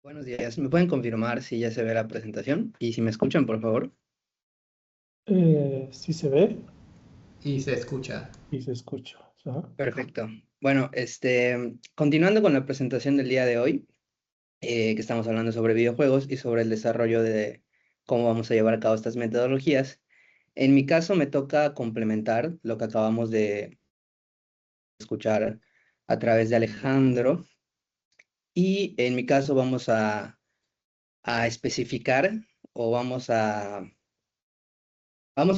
Buenos días. ¿Me pueden confirmar si ya se ve la presentación? Y si me escuchan, por favor. Sí se ve Y se escucha. y se escucha. Ajá. Perfecto. Bueno, continuando con la presentación del día de hoy, que estamos hablando sobre videojuegos y sobre el desarrollo de cómo vamos a llevar a cabo estas metodologías. En mi caso, me toca complementar lo que acabamos de escuchar a través de Alejandro. Y en mi caso, a especificar o vamos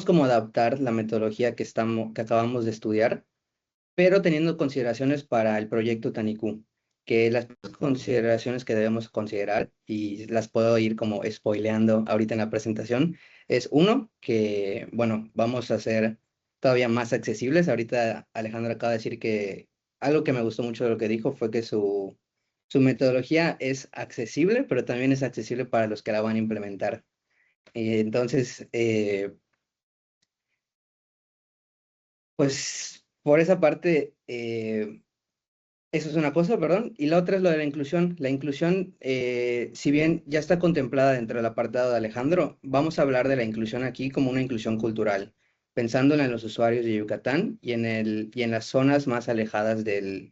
como a adaptar la metodología que acabamos de estudiar, pero teniendo consideraciones para el proyecto Taniku, que las consideraciones que debemos considerar, y las puedo ir como spoileando ahorita en la presentación, es uno, que, bueno, vamos a hacer todavía más accesibles. Ahorita Alejandro acaba de decir que algo que me gustó mucho de lo que dijo fue que su metodología es accesible, pero también es accesible para los que la van a implementar. Entonces, pues por esa parte, eso es una cosa, perdón. Y la otra es lo de la inclusión. La inclusión, si bien ya está contemplada dentro del apartado de Alejandro, vamos a hablar de la inclusión aquí como una inclusión cultural, pensándola en los usuarios de Yucatán y en las zonas más alejadas de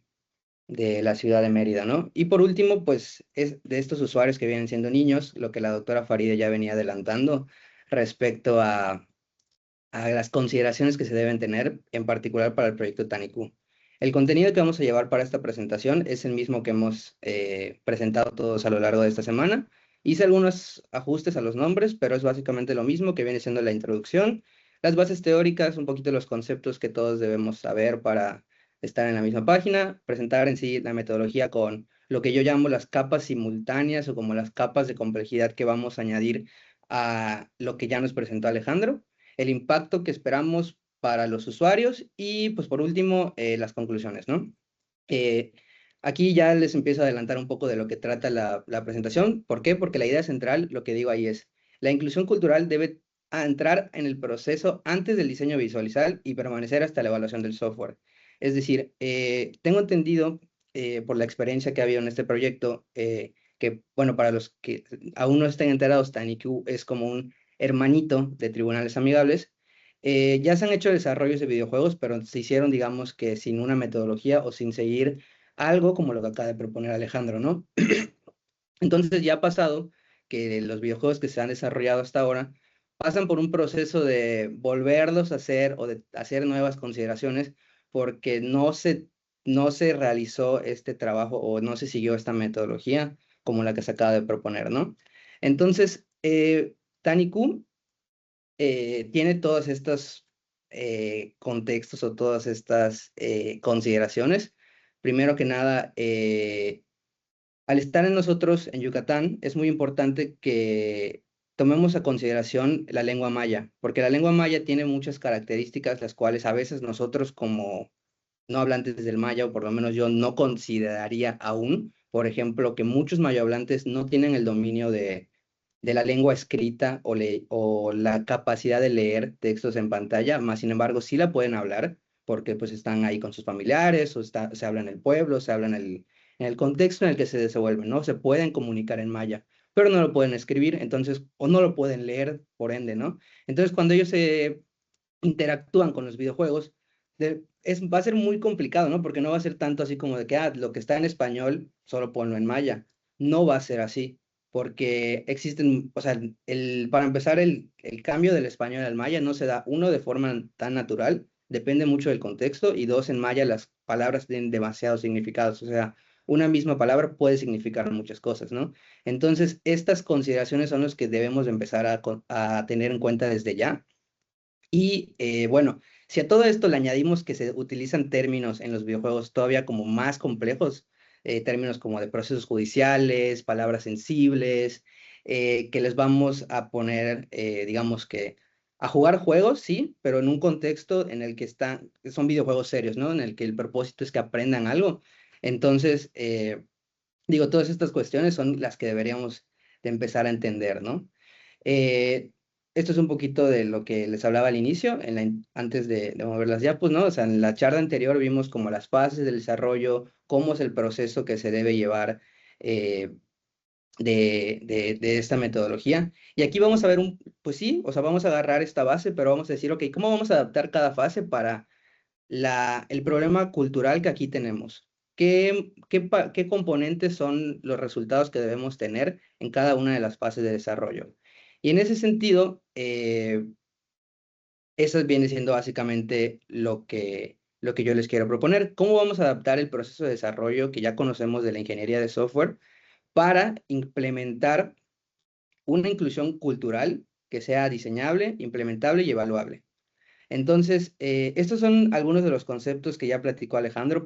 la ciudad de Mérida, ¿no? Y por último, pues es de estos usuarios que vienen siendo niños, lo que la doctora Faride ya venía adelantando respecto a las consideraciones que se deben tener, en particular para el proyecto Taniku. El contenido que vamos a llevar para esta presentación es el mismo que hemos presentado todos a lo largo de esta semana. Hice algunos ajustes a los nombres, pero es básicamente lo mismo que viene siendo la introducción, las bases teóricas, un poquito los conceptos que todos debemos saber para estar en la misma página, presentar en sí la metodología con lo que yo llamo las capas simultáneas o como las capas de complejidad que vamos a añadir a lo que ya nos presentó Alejandro, el impacto que esperamos para los usuarios y, pues, por último, las conclusiones, ¿no? Eh, Aquí ya les empiezo a adelantar un poco de lo que trata la presentación. ¿Por qué? Porque la idea central, lo que digo ahí es, la inclusión cultural debe entrar en el proceso antes del diseño visualizar y permanecer hasta la evaluación del software. Es decir, tengo entendido por la experiencia que ha habido en este proyecto, que, bueno, para los que aún no estén enterados, TinyQ es como un hermanito de Tribunales Amigables. Ya se han hecho desarrollos de videojuegos, pero se hicieron, digamos que sin una metodología o sin seguir algo como lo que acaba de proponer Alejandro, ¿no? Entonces ya ha pasado que los videojuegos que se han desarrollado hasta ahora pasan por un proceso de volverlos a hacer o de hacer nuevas consideraciones porque no se realizó este trabajo o no se siguió esta metodología como la que se acaba de proponer, ¿no? Entonces, Taniku tiene todos estos contextos o todas estas consideraciones. Primero que nada, al estar en nosotros en Yucatán, es muy importante que tomemos a consideración la lengua maya, porque la lengua maya tiene muchas características, las cuales a veces nosotros como no hablantes del maya, o por lo menos yo no consideraría aún, por ejemplo, que muchos mayohablantes no tienen el dominio de la lengua escrita o la capacidad de leer textos en pantalla, más sin embargo sí la pueden hablar porque pues están ahí con sus familiares o se habla en el pueblo, se habla en el contexto en el que se desenvuelven, ¿no? Se pueden comunicar en maya, pero no lo pueden escribir, entonces, o no lo pueden leer, por ende, ¿no? Entonces, cuando ellos se interactúan con los videojuegos, va a ser muy complicado, ¿no? Porque no va a ser tanto así como de que, lo que está en español, solo ponlo en maya. No va a ser así, porque existen, o sea, para empezar, el cambio del español al maya no se da, uno, de forma tan natural, depende mucho del contexto, y dos, en maya las palabras tienen demasiados significados, o sea, una misma palabra puede significar muchas cosas, ¿no? Entonces, estas consideraciones son las que debemos empezar a tener en cuenta desde ya y bueno, si a todo esto le añadimos que se utilizan términos en los videojuegos todavía como más complejos, términos como de procesos judiciales, palabras sensibles, que les vamos a poner, digamos que, a jugar juegos, sí, pero en un contexto en el que son videojuegos serios, ¿no? En el que el propósito es que aprendan algo. Entonces, digo, todas estas cuestiones son las que deberíamos de empezar a entender, ¿no? Eh, Esto es un poquito de lo que les hablaba al inicio, antes de mover las diapos, ¿no? O sea, en la charla anterior vimos como las fases del desarrollo, cómo es el proceso que se debe llevar eh, de esta metodología. Y aquí vamos a ver pues sí, o sea, vamos a agarrar esta base, pero vamos a decir, ok, ¿cómo vamos a adaptar cada fase para el problema cultural que aquí tenemos? ¿Qué componentes son los resultados que debemos tener en cada una de las fases de desarrollo? Y en ese sentido, eso viene siendo básicamente lo que yo les quiero proponer. ¿Cómo vamos a adaptar el proceso de desarrollo que ya conocemos de la ingeniería de software para implementar una inclusión cultural que sea diseñable, implementable y evaluable? Entonces, estos son algunos de los conceptos que ya platicó Alejandro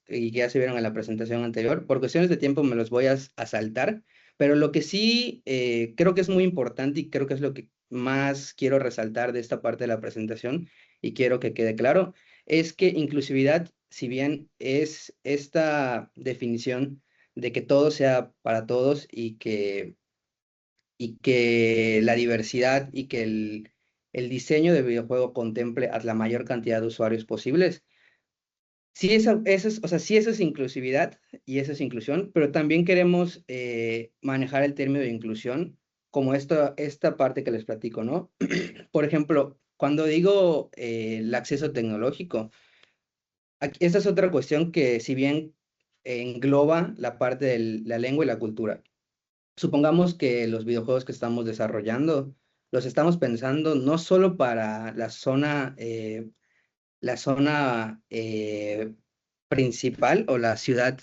y que ya se vieron en la presentación anterior. Por cuestiones de tiempo me los voy a saltar, pero lo que sí creo que es muy importante y creo que es lo que más quiero resaltar de esta parte de la presentación y quiero que quede claro, es que inclusividad, si bien es esta definición de que todo sea para todos y que la diversidad y que el diseño del videojuego contemple a la mayor cantidad de usuarios posibles. Sí, o sea, sí, eso es inclusividad y eso es inclusión, pero también queremos manejar el término de inclusión como esta parte que les platico, ¿no? Por ejemplo, cuando digo el acceso tecnológico, esta es otra cuestión que si bien engloba la parte de la lengua y la cultura. Supongamos que los videojuegos que estamos desarrollando los estamos pensando no solo para la zona principal o la ciudad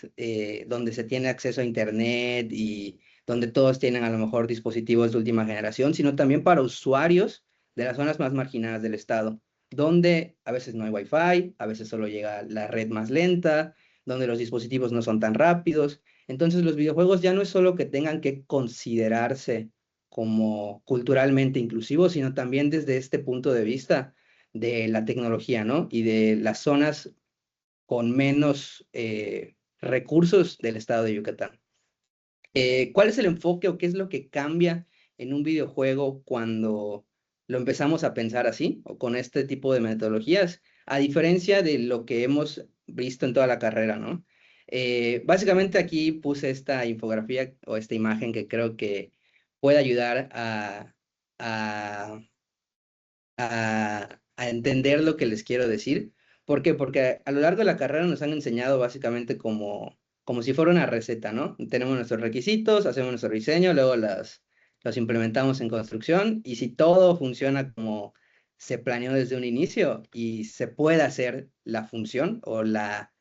donde se tiene acceso a internet y donde todos tienen a lo mejor dispositivos de última generación, sino también para usuarios de las zonas más marginadas del estado, donde a veces no hay wifi, a veces solo llega la red más lenta, donde los dispositivos no son tan rápidos. Entonces los videojuegos ya no es solo que tengan que considerarse como culturalmente inclusivos, sino también desde este punto de vista de la tecnología, ¿no? Y de las zonas con menos recursos del estado de Yucatán. ¿Cuál es el enfoque o qué es lo que cambia en un videojuego cuando lo empezamos a pensar así o con este tipo de metodologías? A diferencia de lo que hemos visto en toda la carrera, ¿no? Básicamente aquí puse esta infografía o esta imagen que creo que puede ayudar a a entender lo que les quiero decir. ¿Por qué? Porque a lo largo de la carrera nos han enseñado básicamente como si fuera una receta, ¿no? Tenemos nuestros requisitos, hacemos nuestro diseño, luego los implementamos en construcción y si todo funciona como se planeó desde un inicio y se puede hacer la función o la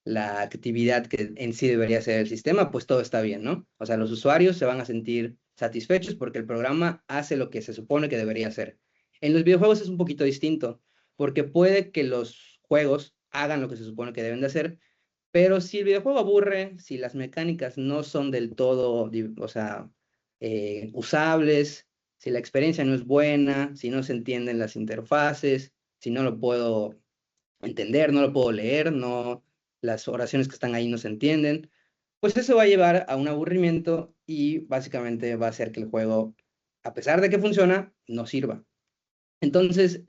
actividad que en sí debería ser el sistema, pues todo está bien, ¿no? O sea, los usuarios se van a sentir satisfechos porque el programa hace lo que se supone que debería hacer. En los videojuegos es un poquito distinto, porque puede que los juegos hagan lo que se supone que deben de hacer, pero si el videojuego aburre, si las mecánicas no son del todo, o sea, usables, si la experiencia no es buena, si no se entienden las interfaces, si no lo puedo entender, no lo puedo leer, no, las oraciones que están ahí no se entienden, pues eso va a llevar a un aburrimiento y básicamente va a hacer que el juego, a pesar de que funciona, no sirva. Entonces,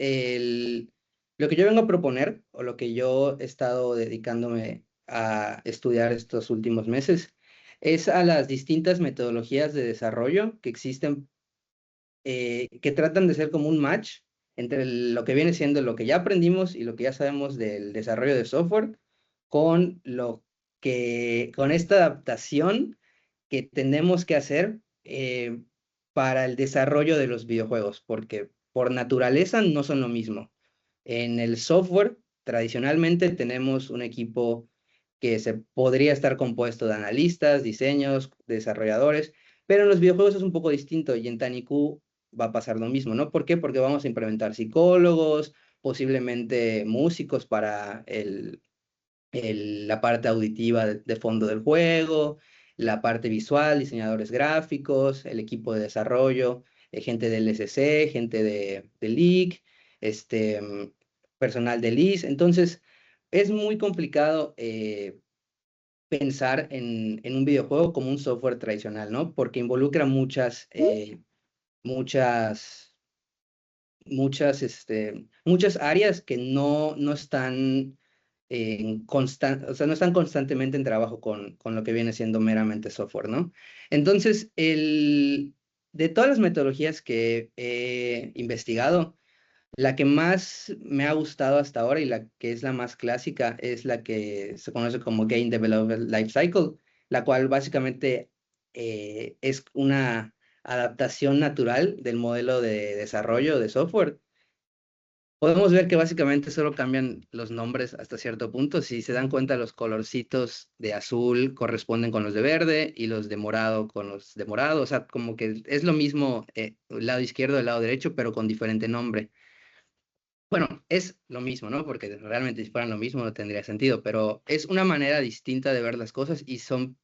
lo que yo vengo a proponer, o lo que yo he estado dedicándome a estudiar estos últimos meses, es a las distintas metodologías de desarrollo que existen, que tratan de ser como un match entre lo que viene siendo lo que ya aprendimos y lo que ya sabemos del desarrollo de software con con esta adaptación que tenemos que hacer para el desarrollo de los videojuegos, porque por naturaleza no son lo mismo. En el software, tradicionalmente tenemos un equipo que se podría estar compuesto de analistas, diseños, desarrolladores, pero en los videojuegos es un poco distinto y en Taniku va a pasar lo mismo, ¿no? ¿Por qué? Porque vamos a implementar psicólogos, posiblemente músicos para la parte auditiva de fondo del juego, la parte visual, diseñadores gráficos, el equipo de desarrollo, gente del SC, gente de League, personal de LIS. Entonces, es muy complicado pensar en un videojuego como un software tradicional, ¿no? Porque involucra muchas, muchas áreas que no están o sea, no están constantemente en trabajo con lo que viene siendo meramente software, ¿no? Entonces, de todas las metodologías que he investigado, la que más me ha gustado hasta ahora y la que es la más clásica es la que se conoce como Game Development Lifecycle, la cual básicamente es una adaptación natural del modelo de desarrollo de software. Podemos ver que básicamente solo cambian los nombres hasta cierto punto. Si se dan cuenta, los colorcitos de azul corresponden con los de verde y los de morado con los de morado. O sea, como que es lo mismo el lado izquierdo, el lado derecho, pero con diferente nombre. Bueno, es lo mismo, ¿no? Porque realmente si fueran lo mismo no tendría sentido, pero es una manera distinta de ver las cosas y son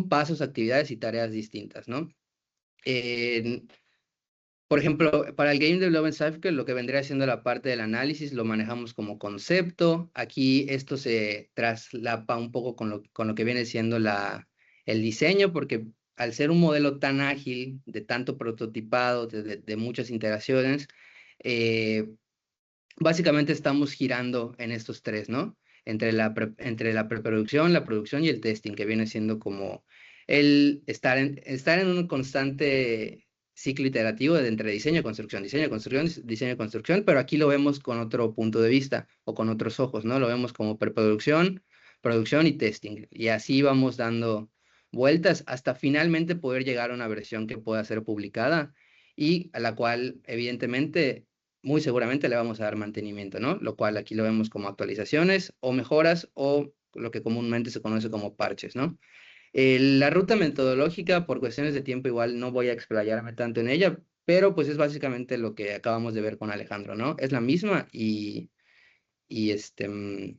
pasos, actividades y tareas distintas, ¿no? En- por ejemplo, para el Game Development Cycle, lo que vendría siendo la parte del análisis, lo manejamos como concepto. Aquí esto se traslapa un poco con lo que viene siendo el diseño, porque al ser un modelo tan ágil, de tanto prototipado, de muchas iteraciones, eh, básicamente estamos girando en estos tres, ¿no? Entre la preproducción, la producción y el testing, que viene siendo como el estar en un constante ciclo iterativo entre diseño, construcción, diseño, construcción, diseño, construcción, pero aquí lo vemos con otro punto de vista o con otros ojos, ¿no? Lo vemos como preproducción, producción y testing. Y así vamos dando vueltas hasta finalmente poder llegar a una versión que pueda ser publicada y a la cual, evidentemente, muy seguramente le vamos a dar mantenimiento, ¿no? Lo cual aquí lo vemos como actualizaciones o mejoras o lo que comúnmente se conoce como parches, ¿no? La ruta metodológica, por cuestiones de tiempo, igual no voy a explayarme tanto en ella, pero pues es básicamente lo que acabamos de ver con Alejandro, ¿no? Es la misma y este, mm,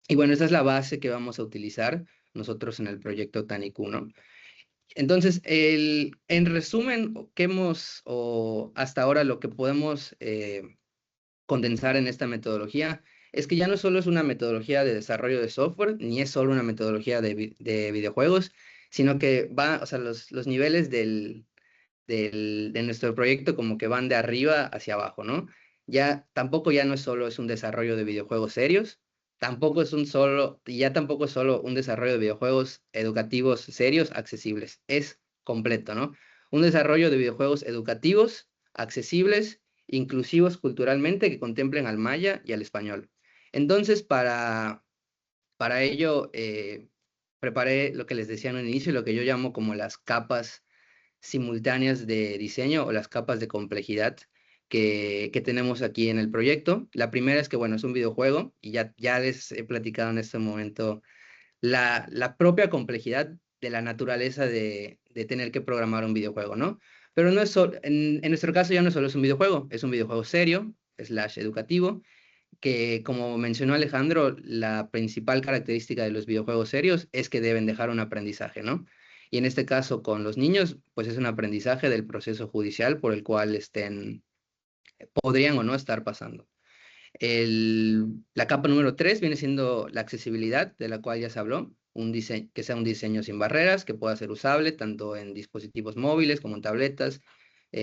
y bueno, esa es la base que vamos a utilizar nosotros en el proyecto Taniku, ¿no? Entonces, en resumen, o hasta ahora lo que podemos condensar en esta metodología es que ya no solo es una metodología de desarrollo de software, ni es solo una metodología de videojuegos, sino que o sea, los niveles de nuestro proyecto como que van de arriba hacia abajo, ¿no? Ya no es solo es un desarrollo de videojuegos serios, tampoco es solo un desarrollo de videojuegos educativos serios, accesibles, es completo, ¿no? Un desarrollo de videojuegos educativos, accesibles, inclusivos culturalmente, que contemplen al maya y al español. Entonces, para ello, preparé lo que les decía en un inicio, lo que yo llamo como las capas simultáneas de diseño o las capas de complejidad que tenemos aquí en el proyecto. La primera es que, bueno, es un videojuego y ya les he platicado en este momento la propia complejidad de la naturaleza de tener que programar un videojuego, ¿no? Pero no es en nuestro caso ya no solo es un videojuego serio, slash educativo, que como mencionó Alejandro, la principal característica de los videojuegos serios es que deben dejar un aprendizaje, ¿no? Y en este caso con los niños, pues es un aprendizaje del proceso judicial por el cual podrían o no estar pasando. La capa número 3 viene siendo la accesibilidad, de la cual ya se habló, que sea un diseño sin barreras, que pueda ser usable tanto en dispositivos móviles como en tabletas,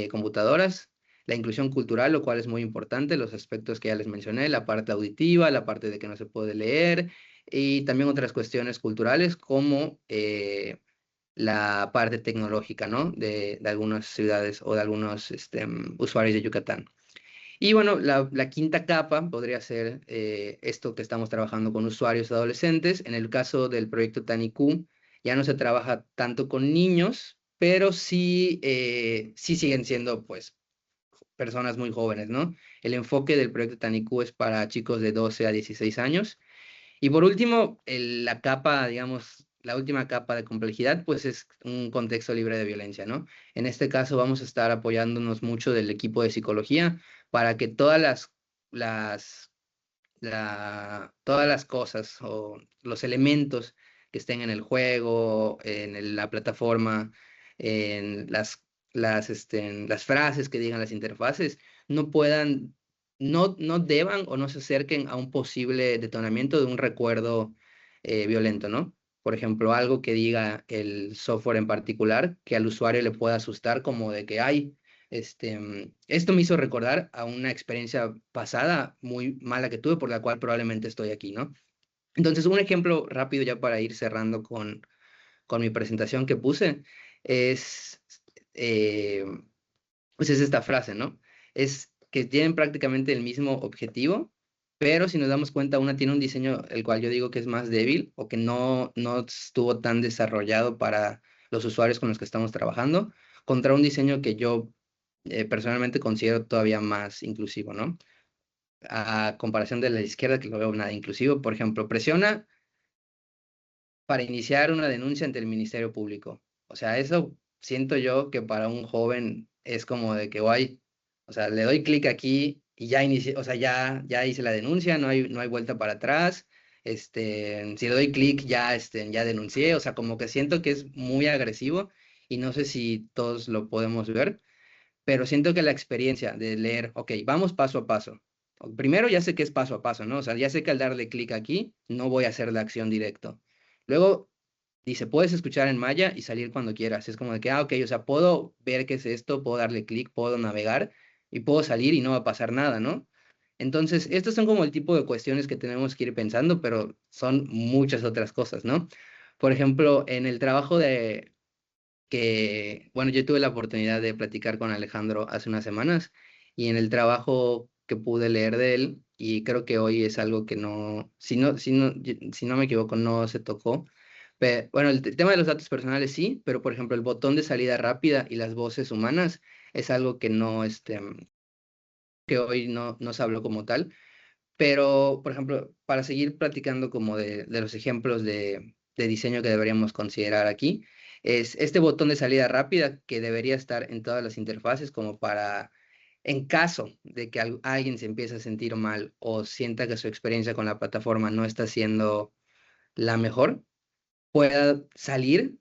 computadoras. La inclusión cultural, lo cual es muy importante, los aspectos que ya les mencioné, la parte auditiva, la parte de que no se puede leer, y también otras cuestiones culturales como la parte tecnológica, ¿no? De algunas ciudades o de algunos usuarios de Yucatán. Y bueno, la quinta capa podría ser esto que estamos trabajando con usuarios adolescentes. En el caso del proyecto Taniku, ya no se trabaja tanto con niños, pero sí siguen siendo pues personas muy jóvenes, ¿no? El enfoque del proyecto Taniku es para chicos de 12 a 16 años. Y por último, la capa, digamos, la última capa de complejidad, pues es un contexto libre de violencia, ¿no? En este caso vamos a estar apoyándonos mucho del equipo de psicología para que las, todas las cosas o los elementos que estén en el juego, la plataforma, en las frases que digan las interfaces, no puedan, no deban o no se acerquen a un posible detonamiento de un recuerdo violento, ¿no? Por ejemplo, algo que diga el software en particular que al usuario le pueda asustar como de que, ay, Esto me hizo recordar a una experiencia pasada muy mala que tuve, por la cual probablemente estoy aquí, ¿no? Entonces, un ejemplo rápido ya para ir cerrando con mi presentación que puse es, eh, pues es esta frase, ¿no? Es que tienen prácticamente el mismo objetivo, pero si nos damos cuenta, una tiene un diseño el cual yo digo que es más débil o que no estuvo tan desarrollado para los usuarios con los que estamos trabajando, contra un diseño que yo personalmente considero todavía más inclusivo, ¿no? A comparación de la izquierda, que lo veo nada inclusivo, por ejemplo, presiona para iniciar una denuncia ante el Ministerio Público. O sea, eso siento yo que para un joven es como de que, guay, o sea, le doy clic aquí y ya inicié, o sea, ya hice la denuncia, no hay vuelta para atrás. Si le doy clic ya denuncié, o sea, como que siento que es muy agresivo y no sé si todos lo podemos ver, pero siento que la experiencia de leer, ok, vamos paso a paso. Primero ya sé que es paso a paso, ¿no? O sea, ya sé que al darle clic aquí no voy a hacer la acción directo. Luego dice, puedes escuchar en Maya y salir cuando quieras. Es como de que, ok, o sea, puedo ver qué es esto, puedo darle clic, puedo navegar y puedo salir y no va a pasar nada, ¿no? Entonces, estos son como el tipo de cuestiones que tenemos que ir pensando, pero son muchas otras cosas, ¿no? Por ejemplo, en el trabajo bueno, yo tuve la oportunidad de platicar con Alejandro hace unas semanas y en el trabajo que pude leer de él, y creo que hoy es algo que no, si no me equivoco, no se tocó. Bueno, el tema de los datos personales sí, pero por ejemplo, el botón de salida rápida y las voces humanas es algo que no, que hoy no se habló como tal. Pero, por ejemplo, para seguir platicando como de los ejemplos de diseño que deberíamos considerar aquí, es este botón de salida rápida que debería estar en todas las interfaces como para, en caso de que alguien se empiece a sentir mal o sienta que su experiencia con la plataforma no está siendo la mejor, pueda salir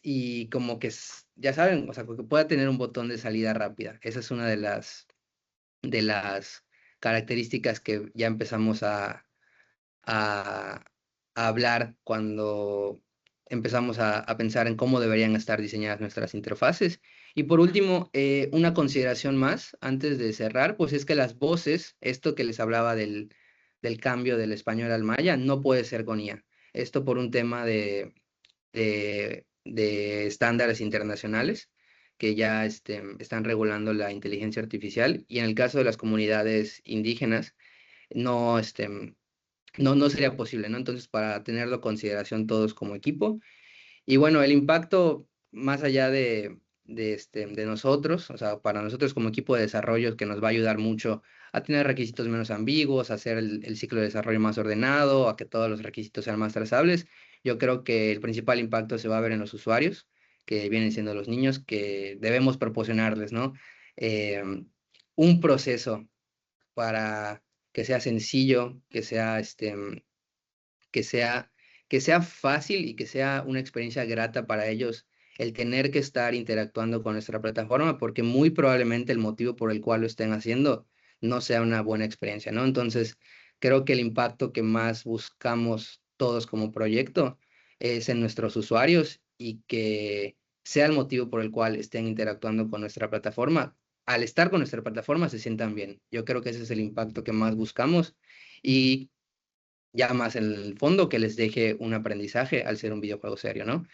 y como que, ya saben, o sea, que pueda tener un botón de salida rápida. Esa es una de las características que ya empezamos a, a hablar cuando empezamos a pensar en cómo deberían estar diseñadas nuestras interfaces. Y por último, una consideración más antes de cerrar, pues es que las voces, esto que les hablaba del cambio del español al maya, no puede ser con IA. Esto por un tema de estándares internacionales que ya están regulando la inteligencia artificial y en el caso de las comunidades indígenas no, no sería posible, ¿no? Entonces, para tenerlo en consideración todos como equipo. Y bueno, el impacto más allá de nosotros, o sea, para nosotros como equipo de desarrollo, que nos va a ayudar mucho a tener requisitos menos ambiguos, a hacer el ciclo de desarrollo más ordenado, a que todos los requisitos sean más trazables. Yo creo que el principal impacto se va a ver en los usuarios, que vienen siendo los niños, que debemos proporcionarles, ¿no? Un proceso para que sea sencillo, que sea, que sea fácil y que sea una experiencia grata para ellos el tener que estar interactuando con nuestra plataforma, porque muy probablemente el motivo por el cual lo estén haciendo no sea una buena experiencia, ¿no? Entonces, creo que el impacto que más buscamos todos como proyecto es en nuestros usuarios y que sea el motivo por el cual estén interactuando con nuestra plataforma. Al estar con nuestra plataforma se sientan bien. Yo creo que ese es el impacto que más buscamos y ya más en el fondo que les deje un aprendizaje al ser un videojuego serio, ¿no?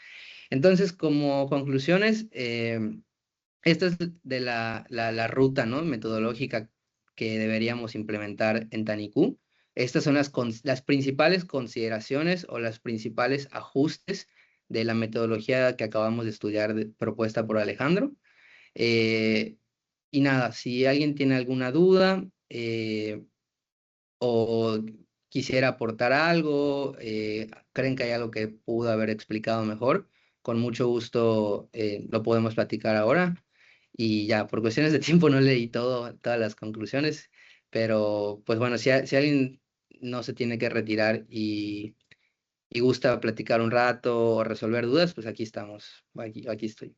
Entonces, como conclusiones, esta es de la ruta, ¿no? Metodológica que deberíamos implementar en Taniku. Estas son las principales consideraciones o las principales ajustes de la metodología que acabamos de estudiar propuesta por Alejandro. Eh, y nada, si alguien tiene alguna duda, o quisiera aportar algo, creen que hay algo que pudo haber explicado mejor, con mucho gusto lo podemos platicar ahora. Y ya, por cuestiones de tiempo no leí todas las conclusiones, pero pues bueno, si alguien no se tiene que retirar y gusta platicar un rato o resolver dudas, pues aquí estamos, aquí estoy.